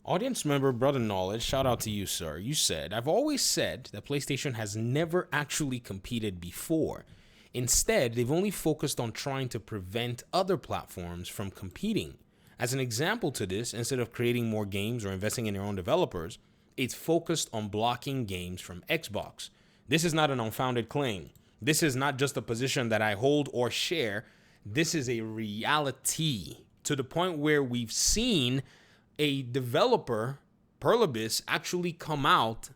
Audience member Brother Knowledge, shout out to you, sir. You said, I've always said that PlayStation has never actually competed before. Instead, they've only focused on trying to prevent other platforms from competing. As an example to this, instead of creating more games or investing in their own developers, it's focused on blocking games from Xbox. This is not an unfounded claim. This is not just a position that I hold or share. This is a reality to the point where we've seen a developer, Perlibis, actually come out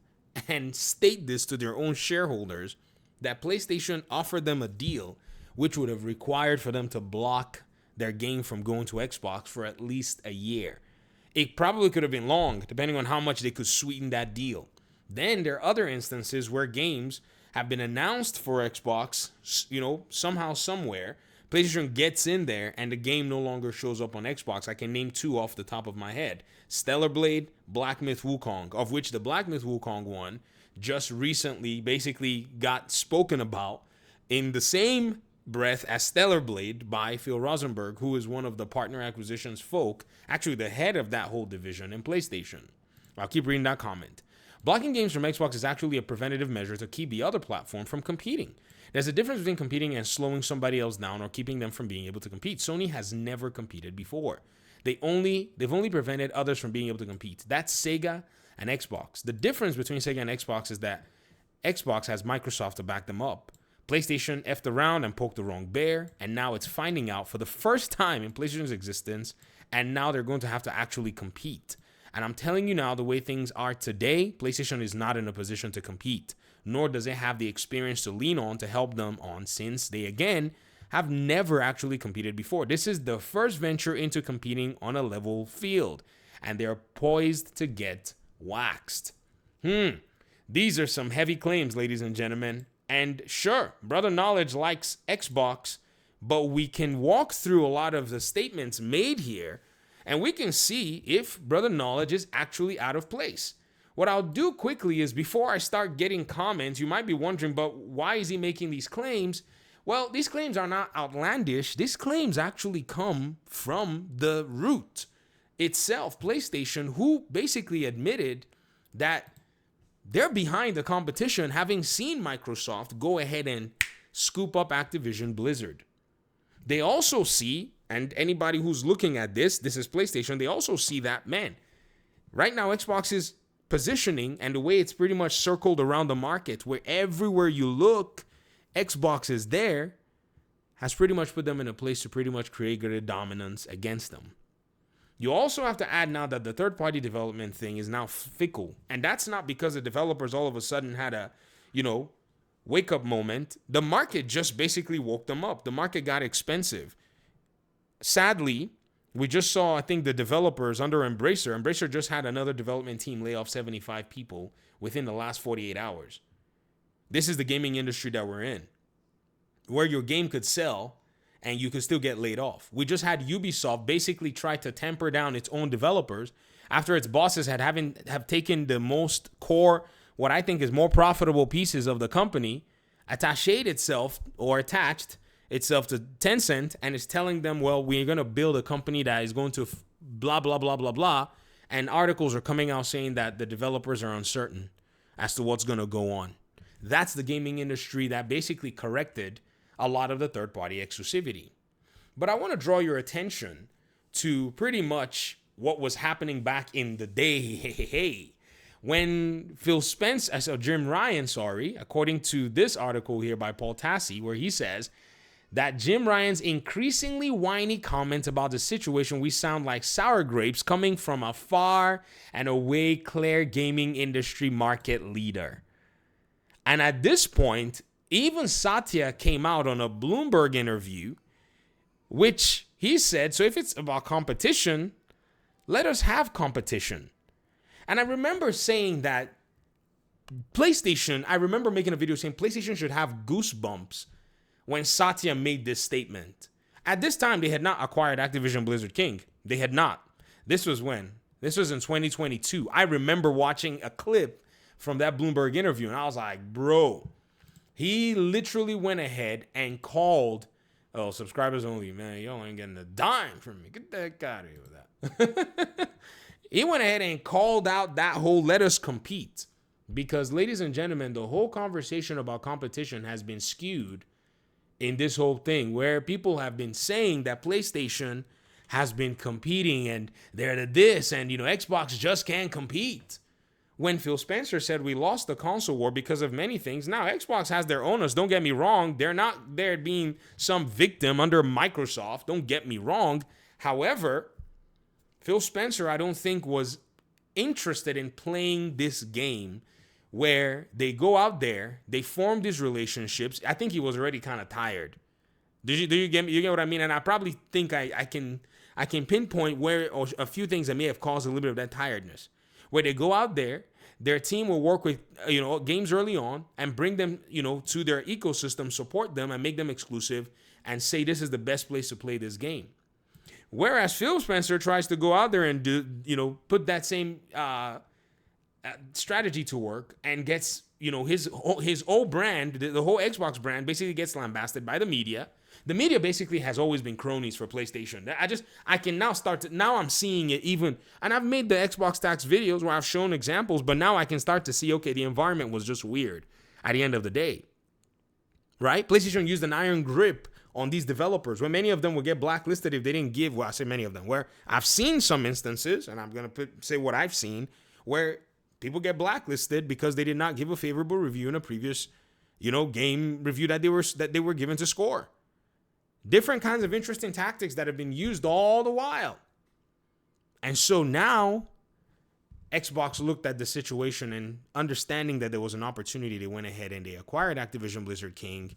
and state this to their own shareholders that PlayStation offered them a deal which would have required for them to block their game from going to Xbox for at least a year. It probably could have been long, depending on how much they could sweeten that deal. Then there are other instances where games have been announced for Xbox, somehow, somewhere. PlayStation gets in there and the game no longer shows up on Xbox. I can name two off the top of my head. Stellar Blade, Black Myth Wukong, of which the Black Myth Wukong one just recently basically got spoken about in the same breath as Stellar Blade by Phil Rosenberg, who is one of the partner acquisitions folk, actually the head of that whole division in PlayStation. I'll keep reading that comment. Blocking games from Xbox is actually a preventative measure to keep the other platform from competing. There's a difference between competing and slowing somebody else down or keeping them from being able to compete. Sony has never competed before. They've only prevented others from being able to compete. That's Sega and Xbox. The difference between Sega and Xbox is that Xbox has Microsoft to back them up. PlayStation effed around and poked the wrong bear, and now it's finding out for the first time in PlayStation's existence, and now they're going to have to actually compete. And I'm telling you now, the way things are today, PlayStation is not in a position to compete, nor does it have the experience to lean on to help them on, since they, again, have never actually competed before. This is the first venture into competing on a level field, and they're poised to get waxed. These are some heavy claims, ladies and gentlemen. And sure, Brother Knowledge likes Xbox, but we can walk through a lot of the statements made here, and we can see if Brother Knowledge is actually out of place. What I'll do quickly is, before I start getting comments, you might be wondering, but why is he making these claims? Well, these claims are not outlandish. These claims actually come from the root itself, PlayStation, who basically admitted that they're behind the competition, having seen Microsoft go ahead and scoop up Activision Blizzard. They also see, and anybody who's looking at this is PlayStation, they also see that, man, right now Xbox is positioning, and the way it's pretty much circled around the market, where everywhere you look, Xbox is there, has pretty much put them in a place to pretty much create greater dominance against them. You also have to add now that the third-party development thing is now fickle. And that's not because the developers all of a sudden had a, wake-up moment. The market just basically woke them up. The market got expensive. Sadly, we just saw, I think, the developers under Embracer. Embracer just had another development team lay off 75 people within the last 48 hours. This is the gaming industry that we're in, where your game could sell and you could still get laid off. We just had Ubisoft basically try to tamper down its own developers after its bosses have taken the most core, what I think is more profitable pieces of the company, attached itself to Tencent, and is telling them, well, we're going to build a company that is going to blah, blah, blah, blah, blah. And articles are coming out saying that the developers are uncertain as to what's going to go on. That's the gaming industry that basically corrected a lot of the third-party exclusivity. But I want to draw your attention to pretty much what was happening back in the day when Jim Ryan, according to this article here by Paul Tassi, where he says that Jim Ryan's increasingly whiny comments about the situation we sound like sour grapes coming from a far and away clear gaming industry market leader. And at this point, even Satya came out on a Bloomberg interview, which he said, so if it's about competition, let us have competition. And I remember saying that I remember making a video saying PlayStation should have goosebumps when Satya made this statement. At this time, they had not acquired Activision Blizzard King. They had not. This was when? This was in 2022. I remember watching a clip from that Bloomberg interview, and I was like, bro, he literally went ahead and called, subscribers only, man, y'all ain't getting a dime from me. Get that out of here with that. He went ahead and called out that whole let us compete. Because, ladies and gentlemen, the whole conversation about competition has been skewed in this whole thing, where people have been saying that PlayStation has been competing and they're the this and, Xbox just can't compete. When Phil Spencer said we lost the console war because of many things, now Xbox has their owners. Don't get me wrong. They're not there being some victim under Microsoft. Don't get me wrong. However, Phil Spencer, I don't think, was interested in playing this game where they go out there, they form these relationships. I think he was already kind of tired. Do you get me? You get what I mean? And I probably think I can pinpoint where, or a few things that may have caused a little bit of that tiredness. Where they go out there, their team will work with games early on and bring them to their ecosystem, support them and make them exclusive, and say this is the best place to play this game. Whereas Phil Spencer tries to go out there and put that same strategy to work and gets his old brand, the whole Xbox brand, basically gets lambasted by the media. The media basically has always been cronies for PlayStation. I can now now I'm seeing it even, and I've made the Xbox Tax videos where I've shown examples, but now I can start to see, okay, the environment was just weird at the end of the day, right? PlayStation used an iron grip on these developers, where many of them would get blacklisted if they didn't give, well, I say many of them, where I've seen some instances, and I'm going to say what I've seen, where people get blacklisted because they did not give a favorable review in a previous, game review that they were given to score. Different kinds of interesting tactics that have been used all the while. And so now Xbox looked at the situation and understanding that there was an opportunity, they went ahead and they acquired Activision Blizzard King.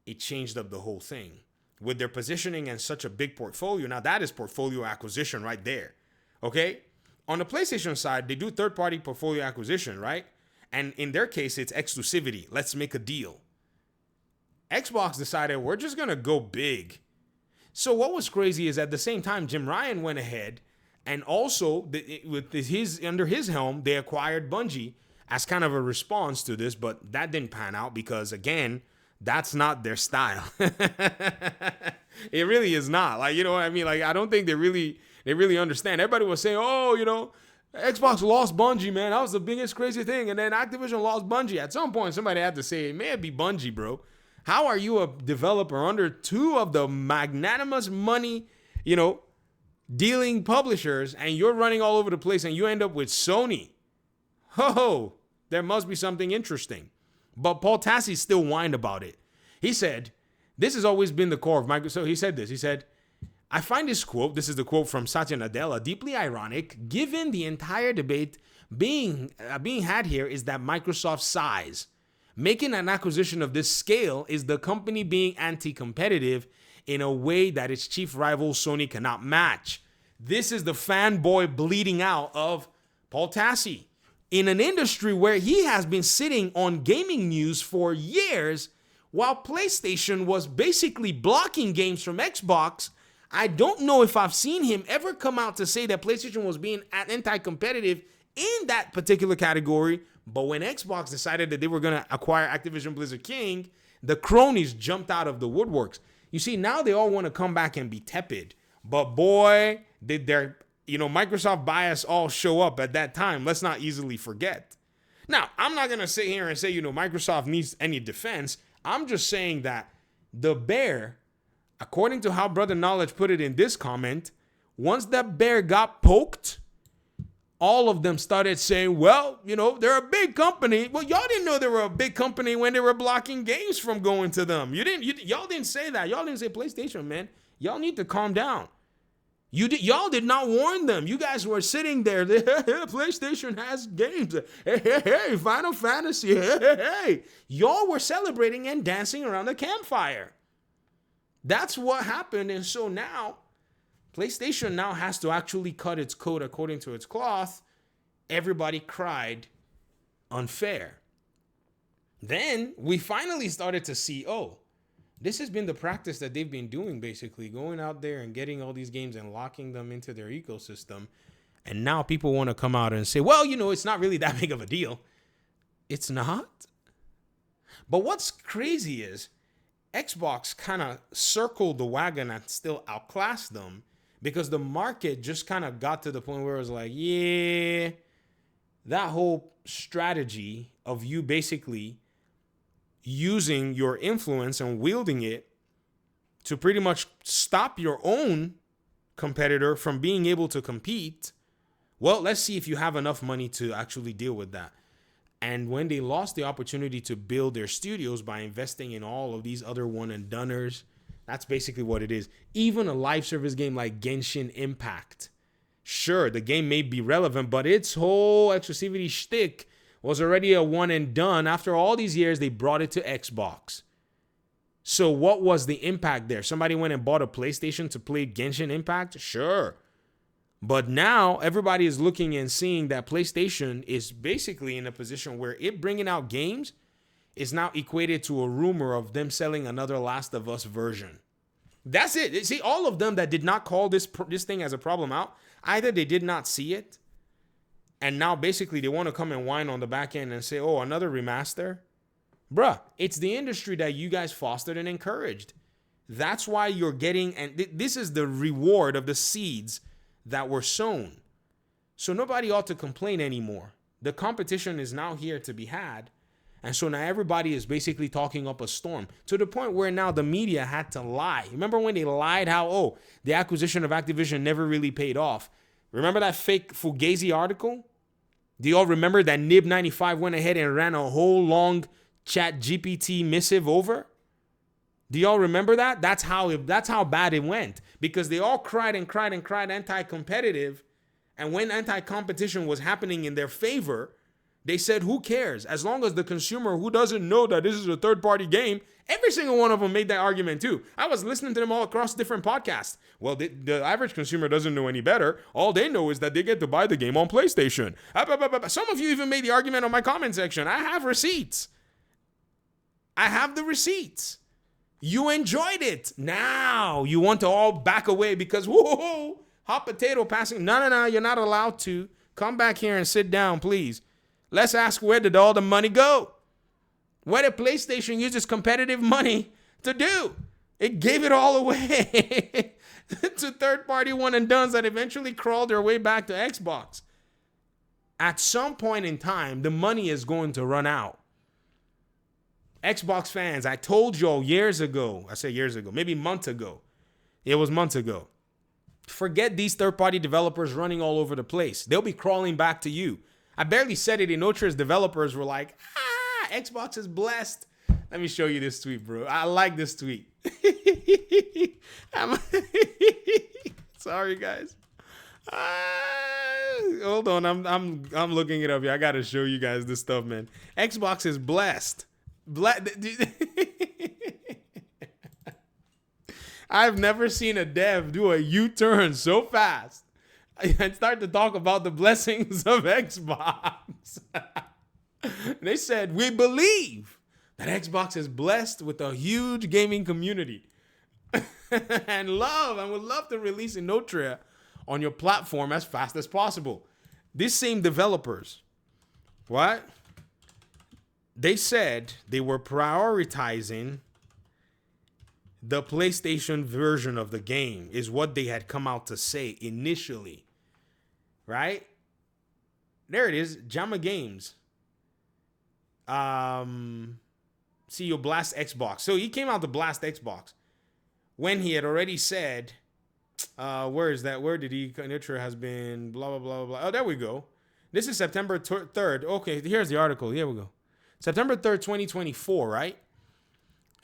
It changed up the whole thing. With their positioning and such a big portfolio, now that is portfolio acquisition right there. Okay? On the PlayStation side, they do third-party portfolio acquisition, right? And in their case, it's exclusivity. Let's make a deal. Xbox decided we're just going to go big. So what was crazy is at the same time, Jim Ryan went ahead and also under his helm, they acquired Bungie as kind of a response to this, but that didn't pan out because, again, that's not their style. It really is not. Like, you know what I mean? Like, I don't think they really understand. Everybody was saying, Xbox lost Bungie, man. That was the biggest crazy thing. And then Activision lost Bungie. At some point, somebody had to say, it may be Bungie, bro. How are you a developer under two of the magnanimous money, dealing publishers, and you're running all over the place and you end up with Sony? Ho, there must be something interesting. But Paul Tassi still whined about it. He said, this has always been the core of Microsoft. So he said this. He said, I find this quote, this is the quote from Satya Nadella, deeply ironic, given the entire debate being had here is that Microsoft's size. Making an acquisition of this scale is the company being anti-competitive in a way that its chief rival Sony cannot match. This is the fanboy bleeding out of Paul Tassi. In an industry where he has been sitting on gaming news for years, while PlayStation was basically blocking games from Xbox, I don't know if I've seen him ever come out to say that PlayStation was being anti-competitive in that particular category. But when Xbox decided that they were going to acquire Activision Blizzard King, the cronies jumped out of the woodworks. You see, now they all want to come back and be tepid. But boy, did their Microsoft bias all show up at that time. Let's not easily forget. Now, I'm not going to sit here and say, Microsoft needs any defense. I'm just saying that the bear, according to how Brother Knowledge put it in this comment, once that bear got poked, all of them started saying, well, they're a big company. Well, y'all didn't know they were a big company when they were blocking games from going to them. Y'all didn't say that. Y'all didn't say PlayStation, man. Y'all need to calm down. Y'all did not warn them. You guys were sitting there. PlayStation has games. Hey, Final Fantasy. Hey. Y'all were celebrating and dancing around the campfire. That's what happened. And so now, PlayStation now has to actually cut its coat according to its cloth. Everybody cried unfair. Then we finally started to see, this has been the practice that they've been doing, basically, going out there and getting all these games and locking them into their ecosystem. And now people want to come out and say, well, it's not really that big of a deal. It's not. But what's crazy is Xbox kind of circled the wagon and still outclassed them because the market just kind of got to the point where it was like, yeah, that whole strategy of you basically using your influence and wielding it to pretty much stop your own competitor from being able to compete. Well, let's see if you have enough money to actually deal with that. And when they lost the opportunity to build their studios by investing in all of these other one and doners, that's basically what it is. Even a live service game like Genshin Impact, sure, the game may be relevant, but its whole exclusivity shtick was already a one and done. After all these years, they brought it to Xbox. So what was the impact there? Somebody went and bought a PlayStation to play Genshin Impact? Sure. But now everybody is looking and seeing that PlayStation is basically in a position where it bringing out games is now equated to a rumor of them selling another Last of Us version. That's it. See, all of them that did not call this thing as a problem out, either they did not see it, and now basically they want to come and whine on the back end and say, oh, another remaster. Bruh, it's the industry that you guys fostered and encouraged. That's why you're getting, and this is the reward of the seeds that were sown. So nobody ought to complain anymore. The competition is now here to be had. And so now everybody is basically talking up a storm to the point where now the media had to lie. Remember when they lied how, oh, the acquisition of Activision never really paid off? Remember that fake Fugazi article? Do you all remember that Nib95 went ahead and ran a whole long Chat GPT missive over? Do y'all remember that? That's how bad it went, because they all cried and cried and cried anti-competitive. And when anti-competition was happening in their favor, they said, who cares? As long as the consumer who doesn't know that this is a third-party game, every single one of them made that argument too. I was listening to them all across different podcasts. Well, the average consumer doesn't know any better. All they know is that they get to buy the game on PlayStation. Some of you even made the argument on my comment section. I have receipts. I have the receipts. You enjoyed it. Now you want to all back away because, whoa, hot potato passing. No, you're not allowed to. Come back here and sit down, please. Let's ask, where did all the money go? What did PlayStation use its competitive money to do? It gave it all away to third-party one-and-dones that eventually crawled their way back to Xbox. At some point in time, the money is going to run out. Xbox fans, I told y'all years ago, maybe months ago. It was months ago. Forget these third-party developers running all over the place. They'll be crawling back to you. I barely said it. Inotra's developers were like, Xbox is blessed. Let me show you this tweet, bro. I like this tweet. Sorry, guys. Hold on. I'm looking it up here. I got to show you guys this stuff, man. Xbox is blessed. I've never seen a dev do a U-turn so fast and start to talk about the blessings of Xbox. They said, we believe that Xbox is blessed with a huge gaming community and would love to release Inotra on your platform as fast as possible. These same developers, what? They said they were prioritizing the PlayStation version of the game, is what they had come out to say initially. Right? There it is. JAMA Games. CEO blast Xbox. So he came out to blast Xbox when he had already said, where is that? Where did he? Nitra has been blah, blah, blah, blah. Oh, there we go. This is September 3rd. Okay, here's the article. Here we go. September 3rd, 2024, right?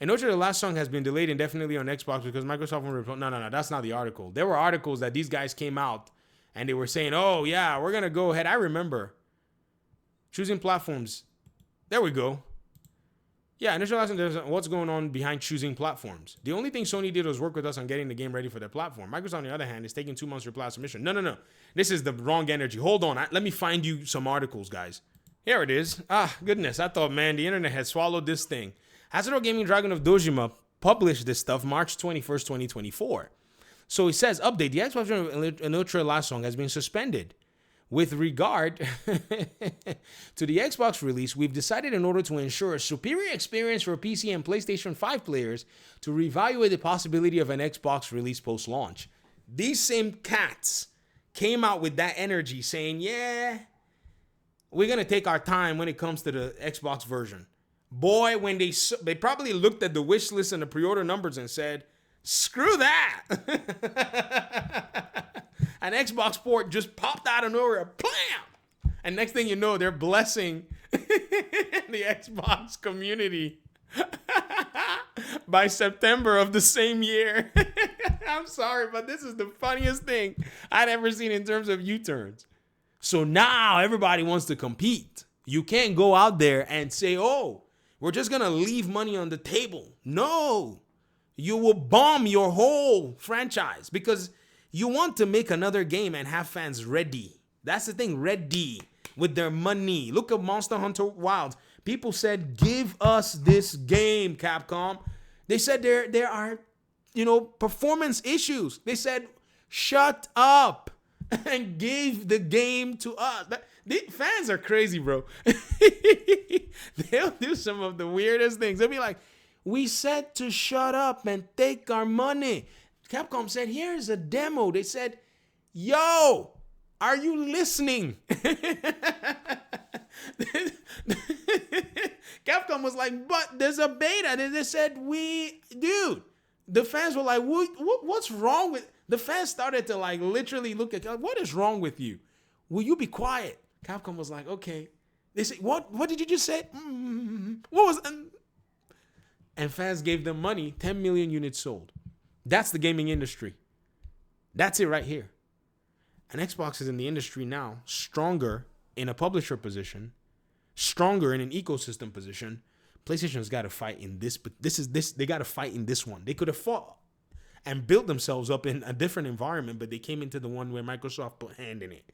And note that the last song has been delayed indefinitely on Xbox because Microsoft won't report. No, that's not the article. There were articles that these guys came out and they were saying, oh, yeah, we're going to go ahead. I remember choosing platforms. There we go. Yeah, initial lesson, there's what's going on behind choosing platforms. The only thing Sony did was work with us on getting the game ready for their platform. Microsoft, on the other hand, is taking 2 months to reply submission. No. This is the wrong energy. Hold on. Let me find you some articles, guys. Here it is. Goodness. I thought, man, the internet had swallowed this thing. Hasbro Gaming Dragon of Dojima published this stuff March 21st, 2024. So it says, update, the Xbox Inotra last song has been suspended. With regard to the Xbox release, we've decided in order to ensure a superior experience for PC and PlayStation 5 players to reevaluate the possibility of an Xbox release post-launch. These same cats came out with that energy saying, yeah, we're going to take our time when it comes to the Xbox version. Boy, when they probably looked at the wish list and the pre-order numbers and said, screw that. An Xbox port just popped out of nowhere, blam! And next thing you know, they're blessing the Xbox community by September of the same year. I'm sorry, but this is the funniest thing I'd ever seen in terms of U-turns. So now everybody wants to compete. You can't go out there and say, oh, we're just going to leave money on the table. No, you will bomb your whole franchise because you want to make another game and have fans ready. That's the thing, ready with their money. Look at Monster Hunter Wilds. People said, give us this game, Capcom. They said there are, performance issues. They said, shut up and give the game to us. The fans are crazy, bro. They'll do some of the weirdest things. They'll be like, we said to shut up and take our money. Capcom said, here's a demo. They said, yo, are you listening? Capcom was like, but there's a beta. They said, dude. The fans were like, what's wrong with... The fans started to literally look at, what is wrong with you? Will you be quiet? Capcom was like, okay. They said, what did you just say? What was... And fans gave them money, 10 million units sold. That's the gaming industry. That's it right here. And Xbox is in the industry now, stronger in a publisher position, stronger in an ecosystem position. PlayStation's got to fight in this, but they got to fight in this one. They could have fought and built themselves up in a different environment, but they came into the one where Microsoft put hand in it.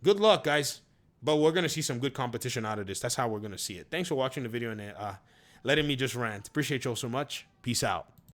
Good luck, guys. But we're going to see some good competition out of this. That's how we're going to see it. Thanks for watching the video and letting me just rant. Appreciate y'all so much. Peace out.